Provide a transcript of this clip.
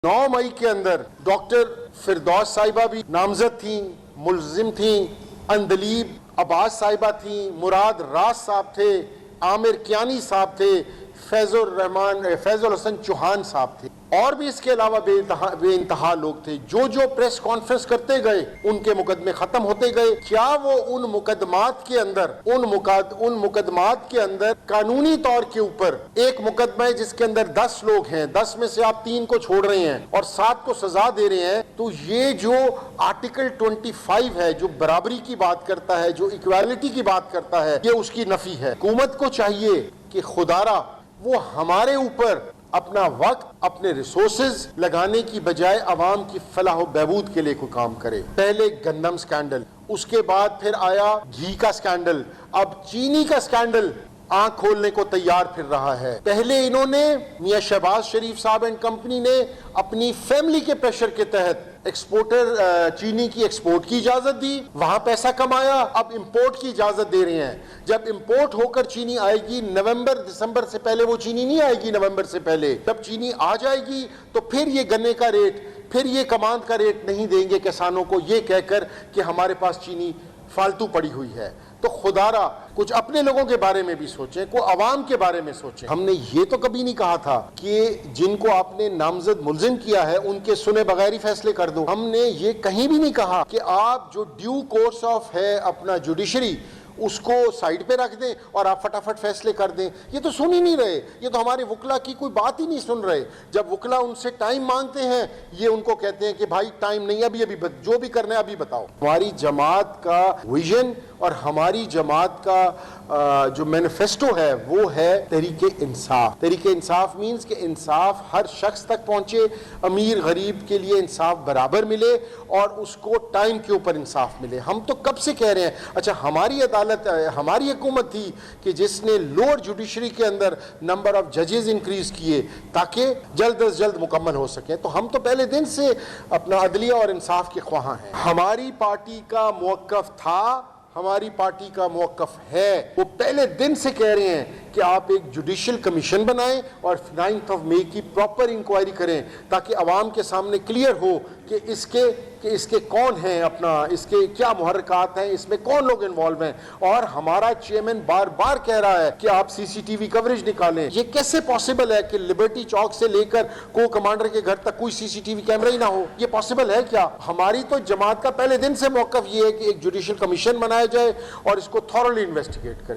9 मई के अंदर डॉक्टर फिरदौस साहिबा भी नामजद थी, मुलजिम थी, अंदलीब अब्बास साहिबा थी, मुराद राज साहब थे, आमिर कियानी साहब थे, फैजुल हसन चौहान साहब थे, और भी इसके अलावा बेइंतहा लोग थे। जो प्रेस कॉन्फ्रेंस करते गए उनके मुकदमे खत्म होते गए। क्या वो उन मुकदमात के अंदर कानूनी तौर के ऊपर एक मुकदमा है जिसके अंदर 10 लोग हैं, 10 में से आप 3 को छोड़ रहे हैं और 7 को सजा दे रहे हैं, तो ये जो आर्टिकल 25 है, जो बराबरी की बात करता है, जो इक्वालिटी की बात करता है, ये उसकी नफी है। हुकूमत को चाहिए कि खुदारा वो हमारे ऊपर अपना वक्त, अपने रिसोर्सेज लगाने की बजाय अवाम की फलाह बहबूद के लिए कोई काम करे। पहले गंदम स्कैंडल, उसके बाद फिर आया घी का स्कैंडल, अब चीनी का स्कैंडल आंख खोलने को तैयार फिर रहा है। पहले इन्होंने मियां शहबाज शरीफ साहब एंड कंपनी ने अपनी फैमिली के प्रेशर के तहत एक्सपोर्टर चीनी की एक्सपोर्ट की इजाजत दी, वहां पैसा कमाया, अब इंपोर्ट की इजाजत दे रहे हैं। जब इंपोर्ट होकर चीनी आएगी नवंबर दिसंबर से पहले, वो चीनी नहीं आएगी नवंबर से पहले, जब चीनी आ जाएगी तो फिर ये गन्ने का रेट, फिर ये कमांद का रेट नहीं देंगे किसानों को, ये कहकर कि हमारे पास चीनी फालतू पड़ी हुई है। तो खुदारा कुछ अपने लोगों के बारे में भी सोचें, को अवाम के बारे में सोचें। हमने ये तो कभी नहीं कहा था कि जिनको आपने नामजद मुलजिम किया है उनके सुने बगैर ही फैसले कर दो। हमने ये कहीं भी नहीं कहा कि आप जो ड्यू कोर्स ऑफ है अपना जुडिशरी उसको साइड पे रख दें और आप फटाफट फैसले कर दें। ये तो सुन ही नहीं रहे, ये तो हमारे वकला की कोई बात ही नहीं सुन रहे। जब वकला उनसे टाइम मांगते हैं, ये उनको कहते हैं कि भाई टाइम नहीं, अभी जो भी करना है अभी बताओ। हमारी जमात का विजन और हमारी जमात का जो मैनिफेस्टो है वो है तहरीके इंसाफ। तहरीके इंसाफ मीन्स कि इंसाफ हर शख्स तक पहुंचे, अमीर गरीब के लिए इंसाफ बराबर मिले और उसको टाइम के ऊपर इंसाफ मिले। हम तो कब से कह रहे हैं। अच्छा, हमारी अदालत, हमारी हुकूमत थी कि जिसने लोअर जुडिशरी के अंदर नंबर ऑफ जजेस इंक्रीज किए ताकि जल्द अज जल्द मुकम्मल हो सके। तो हम तो पहले दिन से अपना अदलिया और इंसाफ के ख्वाहां हैं। हमारी पार्टी का मौक़िफ़ था, हमारी पार्टी का मौक़िफ़ है, वो पहले दिन से कह रहे हैं कि आप एक जुडिशियल कमीशन बनाएं और 9 मई की प्रॉपर इंक्वायरी करें ताकि अवाम के सामने क्लियर हो कि इसके कौन हैं, अपना इसके क्या मुहर्रकात हैं, इसमें कौन लोग इन्वॉल्व हैं। और हमारा चेयरमैन बार बार कह रहा है कि आप CCTV कवरेज निकालें। ये कैसे पॉसिबल है कि लिबर्टी चौक से लेकर को कमांडर के घर तक कोई CCTV कैमरा ही ना हो? ये पॉसिबल है क्या? हमारी तो जमात का पहले दिन से मौक़िफ़ ये है कि एक जुडिशियल कमीशन बनाया जाए और इसको थॉरली इन्वेस्टिगेट करे।